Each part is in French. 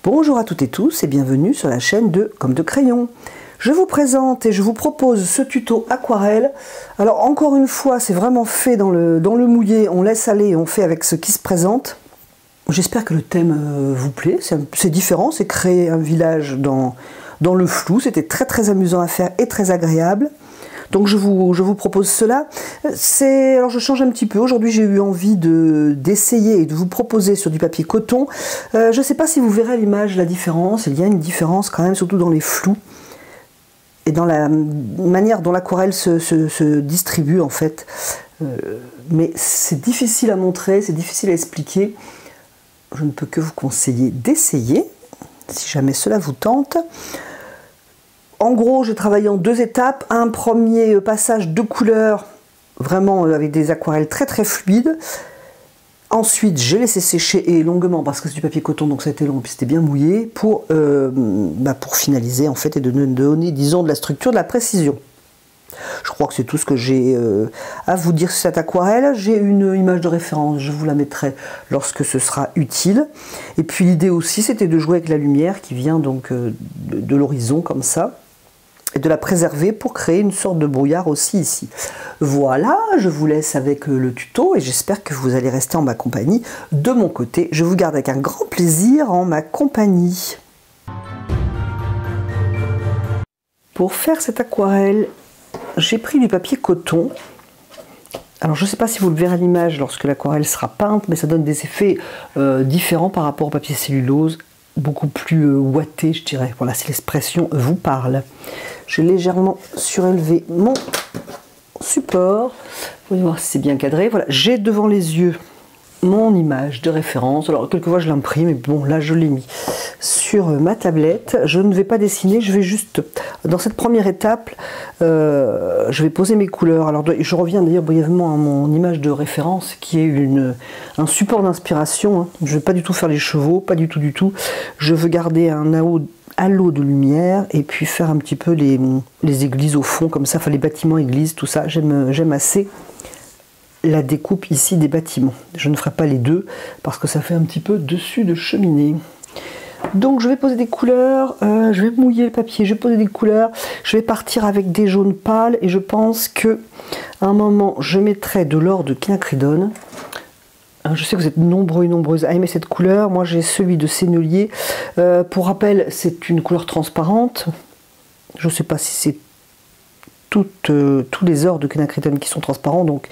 Bonjour à toutes et tous et bienvenue sur la chaîne de Comme de Crayon. Je vous présente et je vous propose ce tuto aquarelle. Alors encore une fois, c'est vraiment fait dans le mouillé, on laisse aller et on fait avec ce qui se présente. J'espère que le thème vous plaît, c'est différent, c'est créer un village dans le flou, c'était très amusant à faire et très agréable. Donc je vous propose cela. Alors je change un petit peu. Aujourd'hui j'ai eu envie d'essayer et de vous proposer sur du papier coton. Je ne sais pas si vous verrez à l'image la différence. Il y a une différence quand même, surtout dans les flous et dans la manière dont l'aquarelle se distribue en fait. Mais c'est difficile à montrer, c'est difficile à expliquer. Je ne peux que vous conseiller d'essayer, si jamais cela vous tente. En gros, j'ai travaillé en deux étapes. Un premier passage de couleurs, vraiment avec des aquarelles très fluides. Ensuite, j'ai laissé sécher et longuement, parce que c'est du papier coton, donc ça a été long, puis c'était bien mouillé, pour finaliser en fait et de donner, disons, de la structure, de la précision. Je crois que c'est tout ce que j'ai à vous dire sur cette aquarelle. J'ai une image de référence, je vous la mettrai lorsque ce sera utile. Et puis l'idée aussi, c'était de jouer avec la lumière qui vient donc de l'horizon comme ça, et de la préserver pour créer une sorte de brouillard aussi ici. Voilà, je vous laisse avec le tuto et j'espère que vous allez rester en ma compagnie. De mon côté, je vous garde avec un grand plaisir en ma compagnie. Pour faire cette aquarelle, j'ai pris du papier coton. Alors je ne sais pas si vous le verrez à l'image lorsque l'aquarelle sera peinte, mais ça donne des effets différents par rapport au papier cellulose, beaucoup plus ouaté, je dirais. Voilà, si l'expression vous parle. J'ai légèrement surélevé mon support. Vous allez voir si c'est bien cadré. Voilà, j'ai devant les yeux mon image de référence. Alors quelquefois je l'imprime, mais bon là je l'ai mis sur ma tablette. Je ne vais pas dessiner, je vais juste, dans cette première étape, je vais poser mes couleurs. Alors je reviens d'ailleurs brièvement à mon image de référence qui est un support d'inspiration. Hein. Je ne vais pas du tout faire les chevaux, pas du tout. Je veux garder un halo de lumière et puis faire un petit peu les églises au fond comme ça, enfin les bâtiments églises, tout ça. J'aime assez la découpe ici des bâtiments. Je ne ferai pas les deux parce que ça fait un petit peu dessus de cheminée. Donc je vais poser des couleurs, je vais mouiller le papier, je vais poser des couleurs, je vais partir avec des jaunes pâles et je pense que à un moment je mettrai de l'or de quinacridone. Je sais que vous êtes nombreux et nombreuses à aimer cette couleur. Moi j'ai celui de Sennelier. Pour rappel, c'est une couleur transparente. Je ne sais pas si c'est tous les ors de quinacridone qui sont transparents. Donc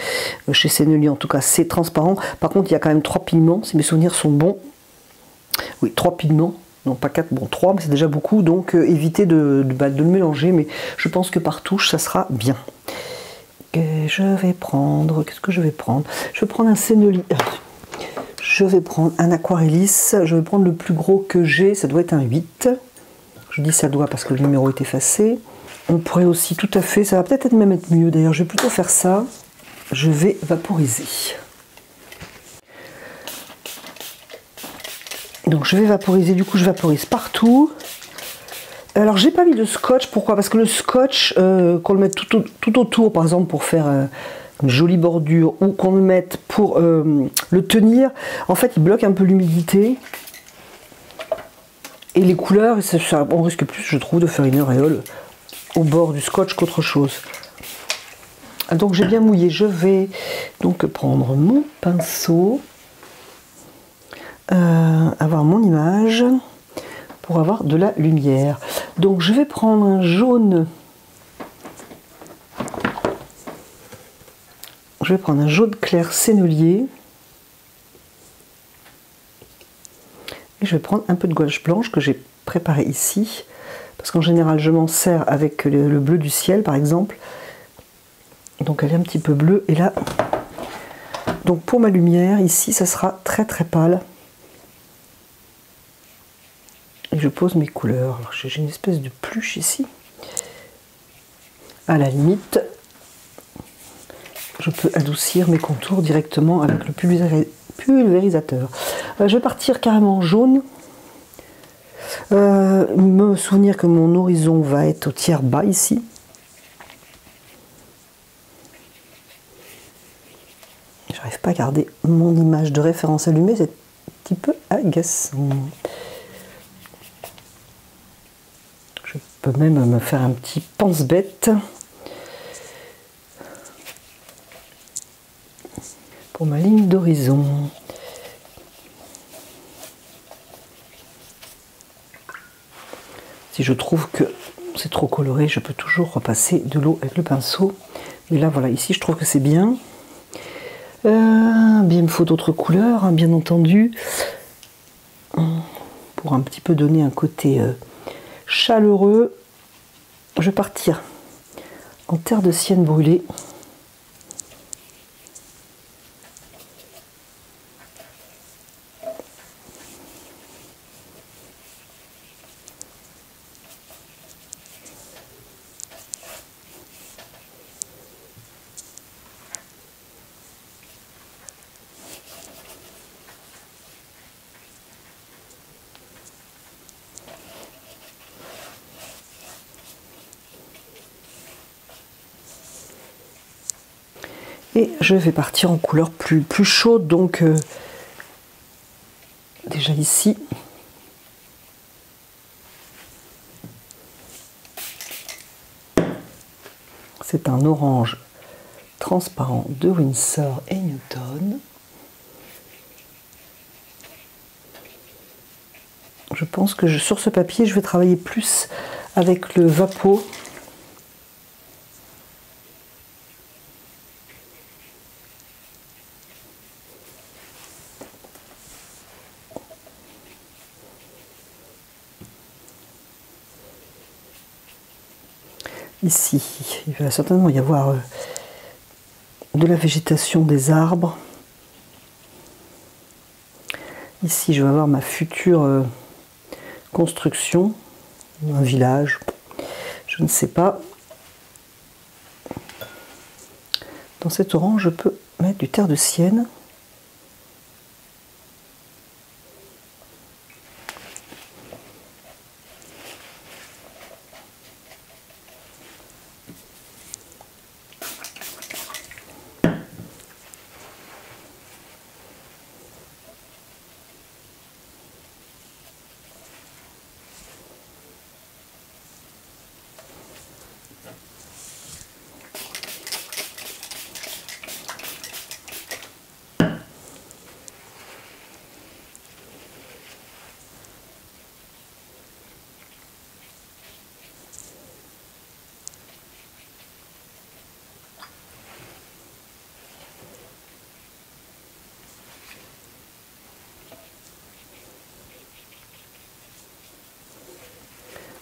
chez Sennelier en tout cas c'est transparent. Par contre il y a quand même 3 pigments, si mes souvenirs sont bons. Oui, 3 pigments. Non pas 4, bon 3, mais c'est déjà beaucoup. Donc évitez de le mélanger. Mais je pense que par touche ça sera bien. Je vais prendre, qu'est-ce que je vais prendre? Je vais prendre un Sennelier. Je vais prendre un Aquarellis. Je vais prendre le plus gros que j'ai. Ça doit être un 8. Je dis ça doit parce que le numéro est effacé. On pourrait aussi tout à fait, ça va peut-être même être mieux. D'ailleurs, je vais plutôt faire ça. Je vais vaporiser. Donc je vais vaporiser. Du coup, je vaporise partout. Alors j'ai pas mis de scotch, pourquoi? Parce que le scotch, qu'on le mette tout autour, par exemple pour faire une jolie bordure, ou qu'on le mette pour le tenir, en fait il bloque un peu l'humidité. Et les couleurs, on risque plus, je trouve, de faire une auréole au bord du scotch qu'autre chose. Donc j'ai bien mouillé, je vais donc prendre mon pinceau, avoir mon image, pour avoir de la lumière. Donc je vais prendre un jaune. Je vais prendre un jaune clair Sennelier. Et je vais prendre un peu de gouache blanche que j'ai préparé ici. Parce qu'en général je m'en sers avec le bleu du ciel par exemple. Donc elle est un petit peu bleue. Et là, donc pour ma lumière, ici ça sera très pâle. Et je pose mes couleurs. J'ai une espèce de pluche ici. À la limite, je peux adoucir mes contours directement avec le pulvérisateur. Je vais partir carrément jaune. Me souvenir que mon horizon va être au tiers bas ici. J'arrive pas à garder mon image de référence allumée, c'est un petit peu agaçant. peux même me faire un petit pense-bête pour ma ligne d'horizon. Si je trouve que c'est trop coloré, je peux toujours repasser de l'eau avec le pinceau. Mais là, voilà, ici, je trouve que c'est bien. Bien, il me faut d'autres couleurs, hein, bien entendu, pour un petit peu donner un côté chaleureux. Je vais partir en terre de sienne brûlée. Et je vais partir en couleur plus chaude, donc déjà ici. C'est un orange transparent de Winsor et Newton. Je pense que sur ce papier, je vais travailler plus avec le Vapo. Ici, il va certainement y avoir de la végétation des arbres. Ici, je vais avoir ma future construction, un village, je ne sais pas. Dans cet orange, je peux mettre du terre de sienne.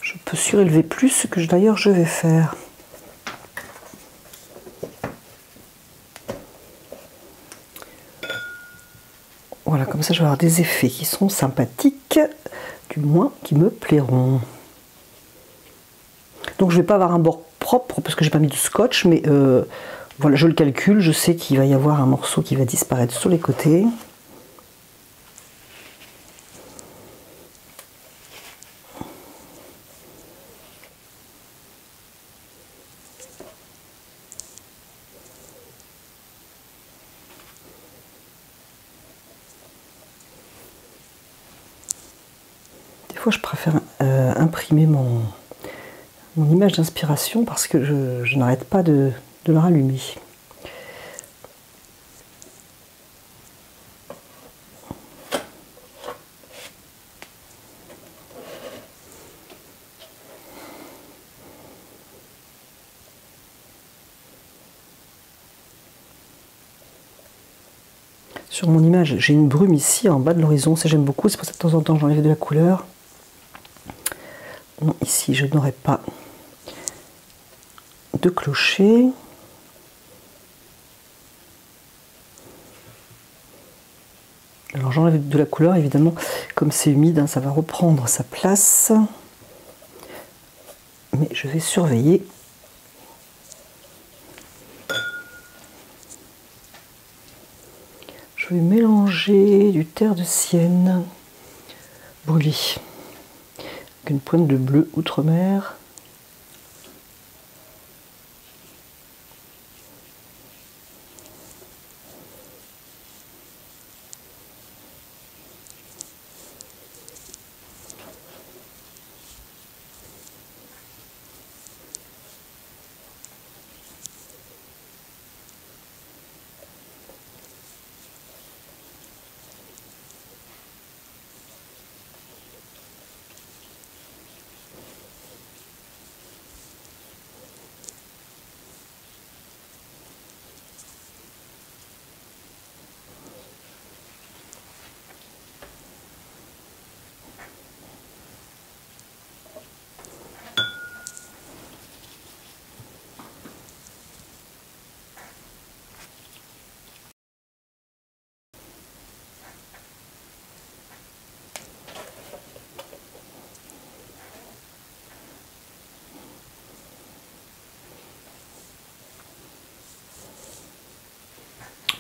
Je peux surélever plus, ce que d'ailleurs je vais faire. Voilà, comme ça je vais avoir des effets qui seront sympathiques, du moins qui me plairont. Donc je ne vais pas avoir un bord propre parce que j'ai pas mis de scotch, mais voilà, je le calcule, je sais qu'il va y avoir un morceau qui va disparaître sur les côtés. Des fois je préfère imprimer mon image d'inspiration parce que je n'arrête pas de la rallumer. Sur mon image, j'ai une brume ici en bas de l'horizon, ça j'aime beaucoup, c'est pour ça que de temps en temps j'enlève de la couleur. Non, ici je n'aurai pas de clocher. Alors j'enlève de la couleur, évidemment, comme c'est humide, hein, ça va reprendre sa place. Mais je vais surveiller. Je vais mélanger du terre de sienne brûlé avec une pointe de bleu outre-mer.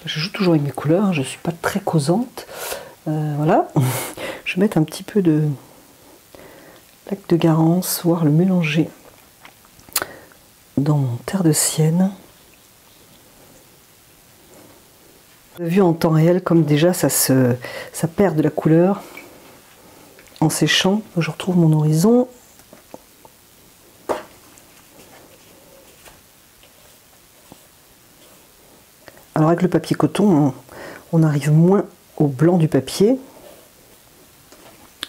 Je joue toujours avec mes couleurs, hein, je ne suis pas très causante. Voilà. Je vais mettre un petit peu de lac de Garance, voire le mélanger dans mon terre de Sienne. Vu en temps réel, comme déjà ça perd de la couleur en séchant, je retrouve mon horizon. Alors avec le papier coton, on arrive moins au blanc du papier.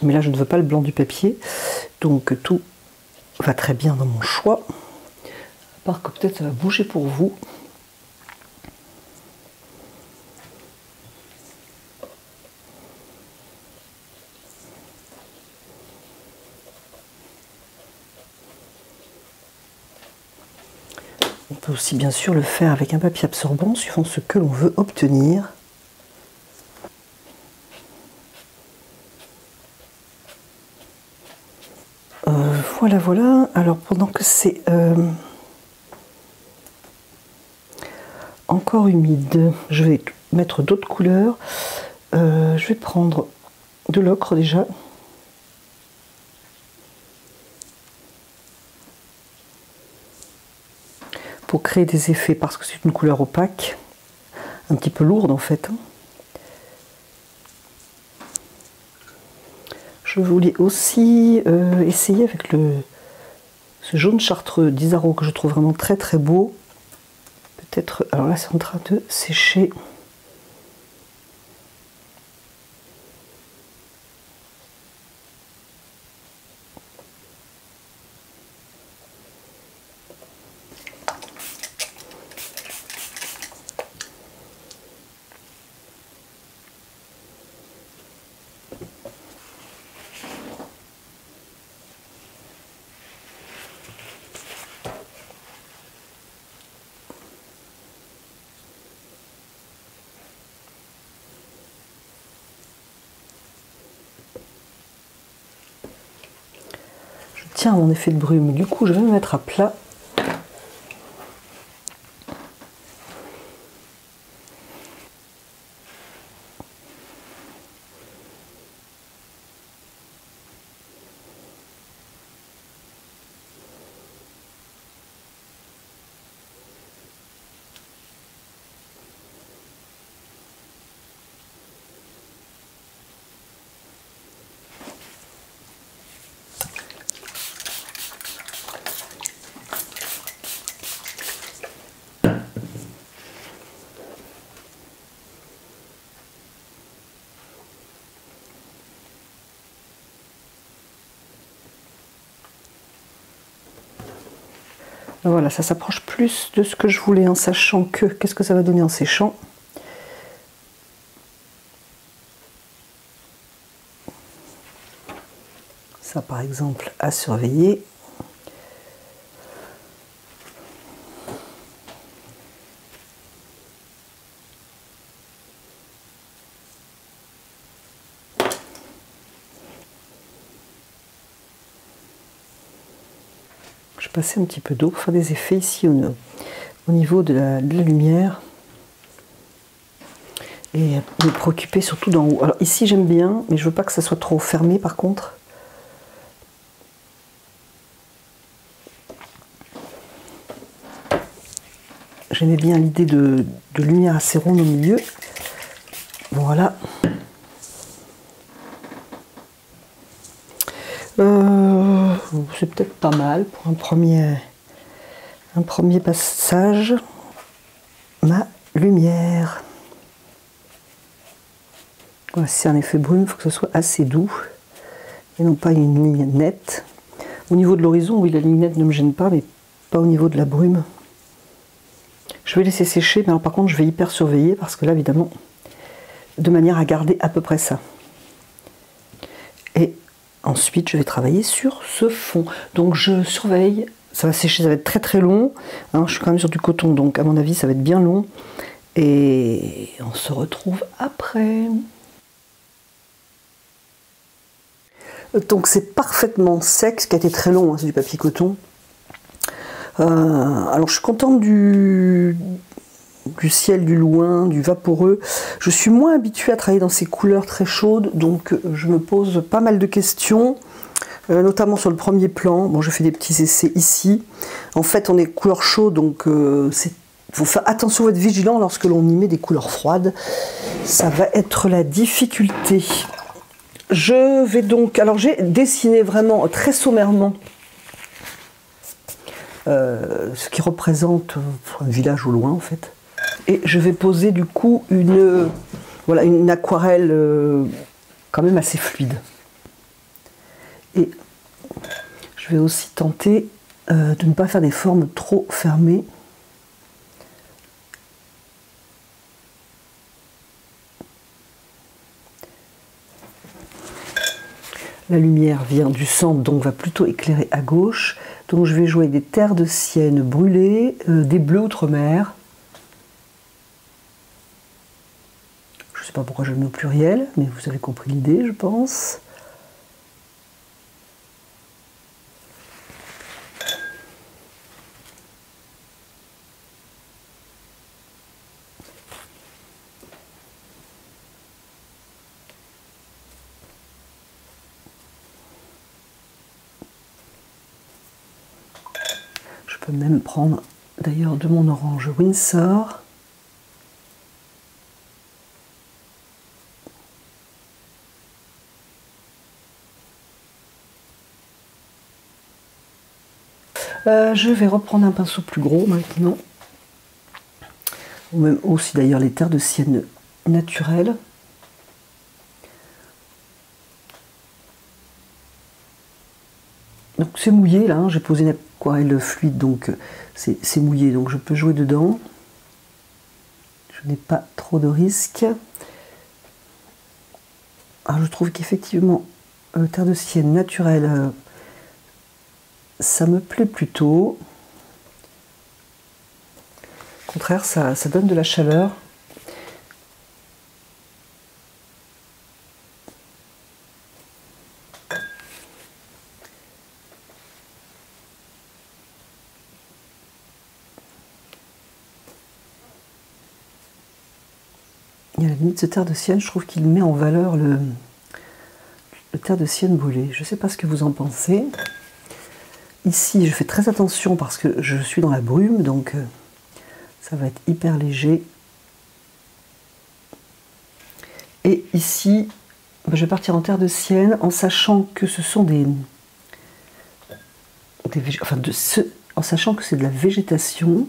Mais là, je ne veux pas le blanc du papier. Donc tout va très bien dans mon choix. À part que peut-être ça va bouger pour vous. On peut aussi bien sûr le faire avec un papier absorbant, suivant ce que l'on veut obtenir. Voilà, voilà. Alors pendant que c'est encore humide, je vais mettre d'autres couleurs. Je vais prendre de l'ocre déjà. Pour créer des effets, parce que c'est une couleur opaque, un petit peu lourde en fait. Je voulais aussi essayer avec ce jaune chartreux d'Isaro que je trouve vraiment très très beau. Peut-être, alors là c'est en train de sécher. Tiens, mon effet de brume, du coup je vais me mettre à plat. Voilà, ça s'approche plus de ce que je voulais en sachant que, qu'est-ce que ça va donner en séchant. Ça par exemple à surveiller. Je vais passer un petit peu d'eau pour faire des effets ici au niveau de la lumière. Et me préoccuper surtout d'en haut. Alors ici j'aime bien, mais je veux pas que ça soit trop fermé par contre. J'aimais bien l'idée de lumière assez ronde au milieu. Voilà. C'est peut-être pas mal pour un premier passage. Ma lumière. Voilà, si c'est un effet brume, il faut que ce soit assez doux et non pas une ligne nette. Au niveau de l'horizon, oui, la ligne nette ne me gêne pas, mais pas au niveau de la brume. Je vais laisser sécher, mais alors, par contre, je vais hyper surveiller parce que là, évidemment, de manière à garder à peu près ça. Et ensuite, je vais travailler sur ce fond. Donc, je surveille. Ça va sécher, ça va être très très long. Hein, je suis quand même sur du coton, donc à mon avis, ça va être bien long. Et on se retrouve après. Donc c'est parfaitement sec, ce qui a été très long, hein, c'est du papier coton. Alors je suis contente du ciel, du loin, du vaporeux. Je suis moins habituée à travailler dans ces couleurs très chaudes, donc je me pose pas mal de questions, notamment sur le premier plan. Bon, je fais des petits essais ici. En fait, on est couleur chaude, donc il faut faire attention, être vigilant lorsque l'on y met des couleurs froides. Ça va être la difficulté. Je vais donc... Alors, j'ai dessiné vraiment très sommairement ce qui représente un village au loin, en fait. Et je vais poser du coup voilà, une aquarelle quand même assez fluide. Et je vais aussi tenter de ne pas faire des formes trop fermées. La lumière vient du centre, donc va plutôt éclairer à gauche. Donc je vais jouer des terres de sienne brûlées, des bleus outre-mer. Je ne sais pas pourquoi je le mets au pluriel, mais vous avez compris l'idée, je pense. Je peux même prendre d'ailleurs de mon orange Winsor. Je vais reprendre un pinceau plus gros maintenant. Ou même aussi d'ailleurs les terres de sienne naturelles. Donc c'est mouillé là, hein. J'ai posé une aquarelle fluide, donc c'est mouillé, donc je peux jouer dedans. Je n'ai pas trop de risques. Alors je trouve qu'effectivement, terre de sienne naturelle, ça me plaît plutôt. Au contraire, ça donne de la chaleur. Et à la limite, ce terre de sienne, je trouve qu'il met en valeur le terre de sienne brûlée. Je ne sais pas ce que vous en pensez. Ici, je fais très attention parce que je suis dans la brume, donc ça va être hyper léger. Et ici, je vais partir en terre de sienne en sachant que ce sont en sachant que c'est de la végétation.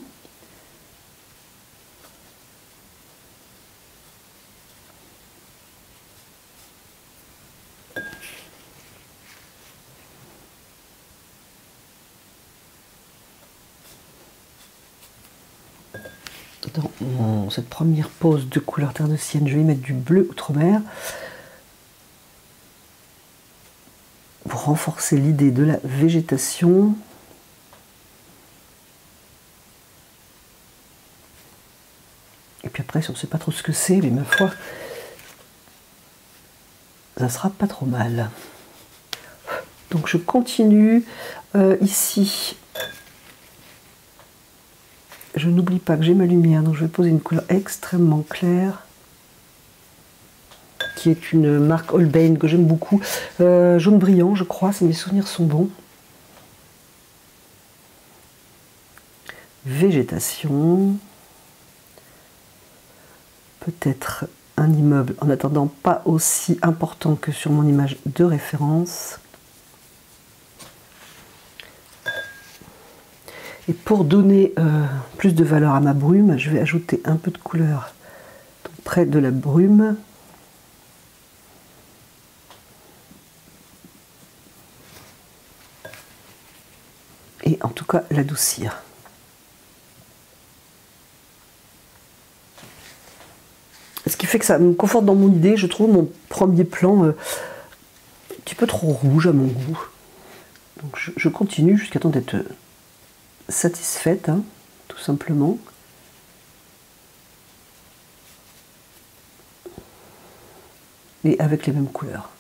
Dans cette première pose de couleur terre de sienne, je vais y mettre du bleu outre-mer pour renforcer l'idée de la végétation. Et puis après, si on ne sait pas trop ce que c'est, mais ma foi, ça sera pas trop mal. Donc je continue ici. Je n'oublie pas que j'ai ma lumière, donc je vais poser une couleur extrêmement claire, qui est une marque Holbein que j'aime beaucoup. Jaune brillant, je crois, si mes souvenirs sont bons. Végétation. Peut-être un immeuble, en attendant pas aussi important que sur mon image de référence. Et pour donner plus de valeur à ma brume, je vais ajouter un peu de couleur près de la brume. Et en tout cas l'adoucir. Ce qui fait que ça me conforte dans mon idée. Je trouve mon premier plan un petit peu trop rouge à mon goût. Donc je continue jusqu'à temps d'être satisfaite, hein, tout simplement. Et avec les mêmes couleurs.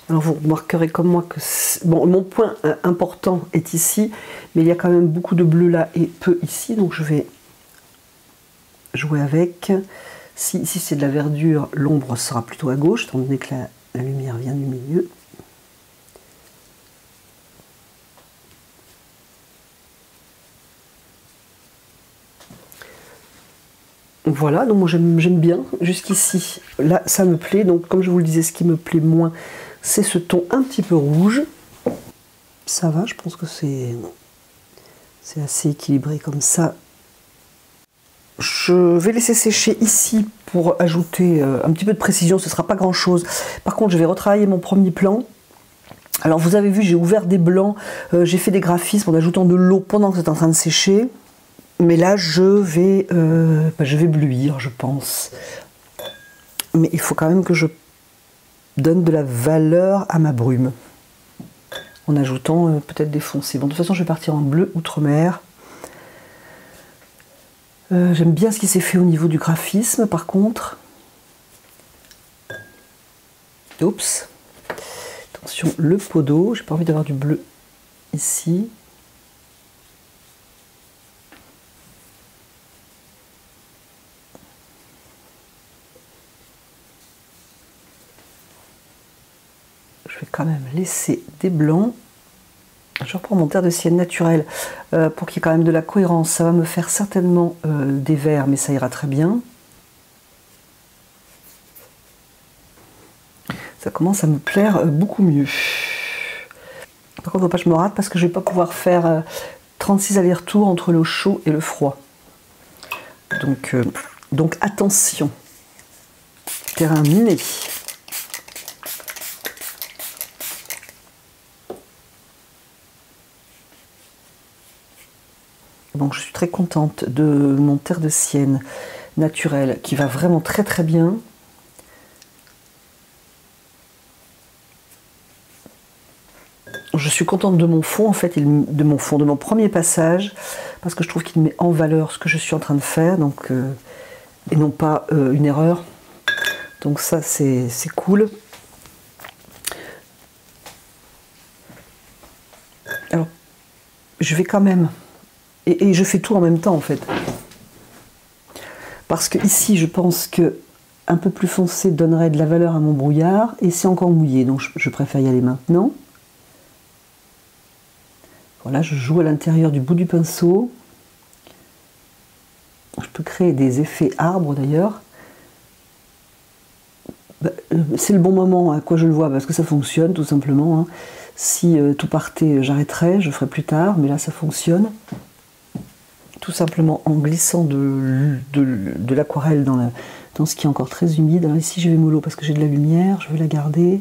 Alors vous remarquerez comme moi que bon, mon point important est ici, mais il y a quand même beaucoup de bleu là et peu ici, donc je vais jouer avec. Si ici c'est de la verdure, l'ombre sera plutôt à gauche, étant donné que la lumière vient du milieu. Voilà, donc moi j'aime bien jusqu'ici. Là, ça me plaît. Donc comme je vous le disais, ce qui me plaît moins, c'est ce ton un petit peu rouge. Ça va, je pense que c'est assez équilibré comme ça. Je vais laisser sécher ici pour ajouter un petit peu de précision. Ce ne sera pas grand chose. Par contre, je vais retravailler mon premier plan. Alors vous avez vu, j'ai ouvert des blancs. J'ai fait des graphismes en ajoutant de l'eau pendant que c'est en train de sécher. Mais là, je vais bleuir, je pense. Mais il faut quand même que je donne de la valeur à ma brume. En ajoutant peut-être des foncés. Bon, de toute façon, je vais partir en bleu outre-mer. J'aime bien ce qui s'est fait au niveau du graphisme, par contre. Oups. Attention, le pot d'eau. J'ai pas envie d'avoir du bleu ici. Je vais quand même laisser des blancs. Je reprends mon terre de sienne naturel pour qu'il y ait quand même de la cohérence. Ça va me faire certainement des verts, mais ça ira très bien. Ça commence à me plaire beaucoup mieux. Par contre, il ne faut pas que je me rate parce que je ne vais pas pouvoir faire 36 allers-retours entre le chaud et le froid. Donc attention. Terrain miné. Donc je suis très contente de mon terre de sienne naturel qui va vraiment très très bien. Je suis contente de mon fond en fait, de mon premier passage, parce que je trouve qu'il met en valeur ce que je suis en train de faire, donc, et non pas une erreur. Donc ça c'est cool. Alors je vais quand même, et je fais tout en même temps en fait. Parce que ici je pense que un peu plus foncé donnerait de la valeur à mon brouillard, et c'est encore mouillé, donc je préfère y aller maintenant. Voilà, je joue à l'intérieur du bout du pinceau. Je peux créer des effets arbres d'ailleurs. C'est le bon moment à quoi je le vois, parce que ça fonctionne tout simplement. Hein. Si tout partait, j'arrêterais, je ferai plus tard, mais là ça fonctionne. Tout simplement en glissant de l'aquarelle dans ce qui est encore très humide. Alors ici je vais mollo parce que j'ai de la lumière, je vais la garder.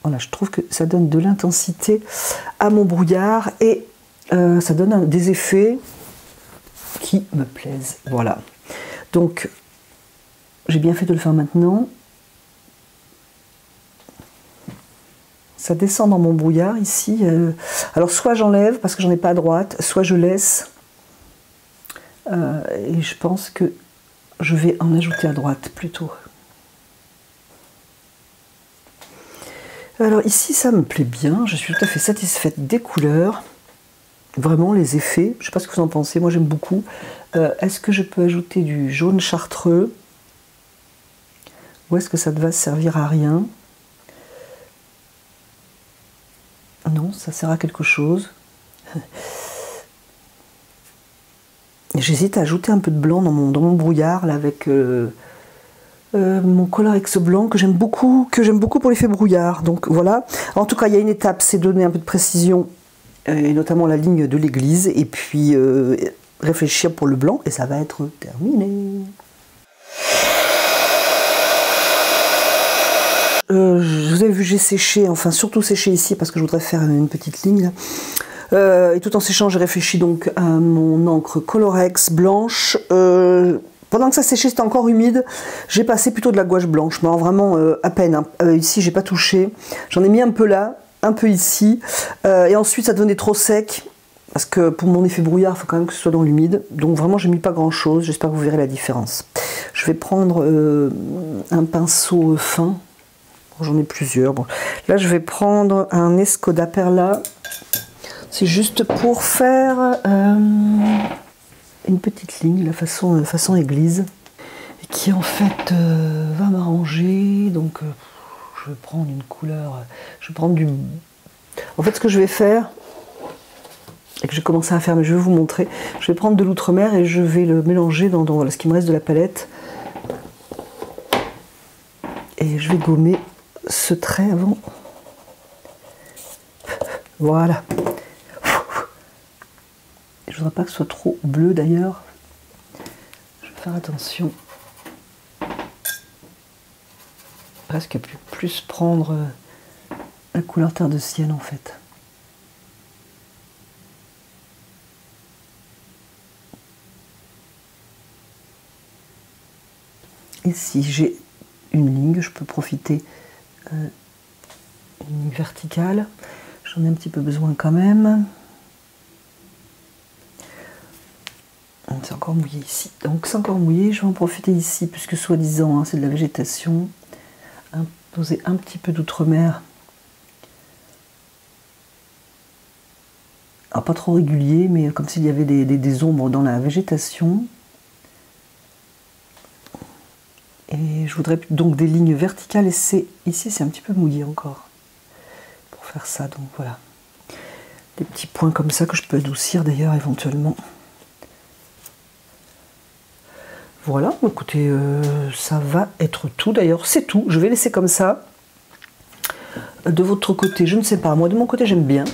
Voilà, je trouve que ça donne de l'intensité à mon brouillard et ça donne des effets qui me plaisent. Voilà. Donc, j'ai bien fait de le faire maintenant. Ça descend dans mon brouillard ici. Alors, soit j'enlève parce que j'en ai pas à droite, soit je laisse. Et je pense que je vais en ajouter à droite plutôt. Alors ici, ça me plaît bien. Je suis tout à fait satisfaite des couleurs. Vraiment, les effets. Je ne sais pas ce que vous en pensez. Moi, j'aime beaucoup. Est-ce que je peux ajouter du jaune chartreux? Ou est-ce que ça ne va servir à rien? Non, ça sert à quelque chose. J'hésite à ajouter un peu de blanc dans mon brouillard là, avec mon Colorex blanc que j'aime beaucoup pour l'effet brouillard. Donc voilà. En tout cas, il y a une étape, c'est donner un peu de précision, et notamment la ligne de l'église, et puis réfléchir pour le blanc, et ça va être terminé. Je vous avez vu, j'ai séché, enfin surtout séché ici parce que je voudrais faire une petite ligne là. Et tout en séchant, j'ai réfléchi donc à mon encre Colorex blanche. Pendant que ça séchait, c'était encore humide. J'ai passé plutôt de la gouache blanche, mais alors vraiment à peine. Hein. Ici, j'ai pas touché. J'en ai mis un peu là, un peu ici. Et ensuite, ça devenait trop sec. Parce que pour mon effet brouillard, il faut quand même que ce soit dans l'humide. Donc vraiment, je n'ai mis pas grand-chose. J'espère que vous verrez la différence. Je vais prendre un pinceau fin. J'en ai plusieurs. Bon. Là, je vais prendre un Escoda Perla. C'est juste pour faire une petite ligne, la façon église. Et qui en fait va m'arranger. Donc je vais prendre une couleur. Je vais prendre du... En fait, ce que je vais faire... et que j'ai commencé à faire, mais je vais vous montrer. Je vais prendre de l'outre-mer et je vais le mélanger dans voilà, ce qui me reste de la palette. Et je vais gommer ce trait avant. Voilà. Je ne voudrais pas que ce soit trop bleu d'ailleurs. Je vais faire attention. Presque plus prendre la couleur terre de ciel en fait. Et si j'ai une ligne, je peux profiter d'une ligne verticale. J'en ai un petit peu besoin quand même. C'est encore mouillé ici. Donc c'est encore mouillé, je vais en profiter ici, puisque soi-disant, hein, c'est de la végétation. Poser un petit peu d'outre-mer. Alors pas trop régulier, mais comme s'il y avait des ombres dans la végétation. Et je voudrais donc des lignes verticales, et ici c'est un petit peu mouillé encore pour faire ça, donc voilà. Des petits points comme ça que je peux adoucir d'ailleurs éventuellement. Voilà, écoutez, ça va être tout d'ailleurs, c'est tout, je vais laisser comme ça. De votre côté, je ne sais pas, moi de mon côté j'aime bien.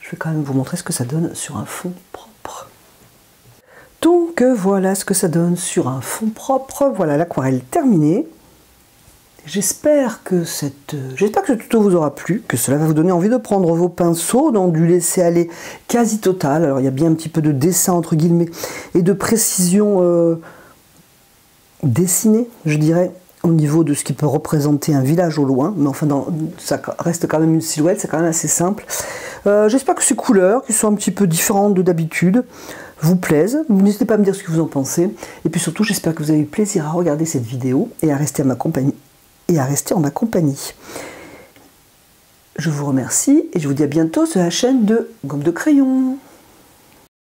Je vais quand même vous montrer ce que ça donne sur un fond propre. Donc voilà ce que ça donne sur un fond propre. Voilà l'aquarelle terminée. J'espère que ce tuto vous aura plu, que cela va vous donner envie de prendre vos pinceaux dans du laisser-aller quasi total. Alors il y a bien un petit peu de dessin entre guillemets et de précision dessinée, je dirais, au niveau de ce qui peut représenter un village au loin. Mais enfin, ça reste quand même une silhouette, c'est quand même assez simple. J'espère que ces couleurs, qui sont un petit peu différentes de d'habitude, vous plaisent. N'hésitez pas à me dire ce que vous en pensez. Et puis surtout, j'espère que vous avez eu plaisir à regarder cette vidéo et à rester en ma compagnie. Je vous remercie et je vous dis à bientôt sur la chaîne de Gomme de Crayon.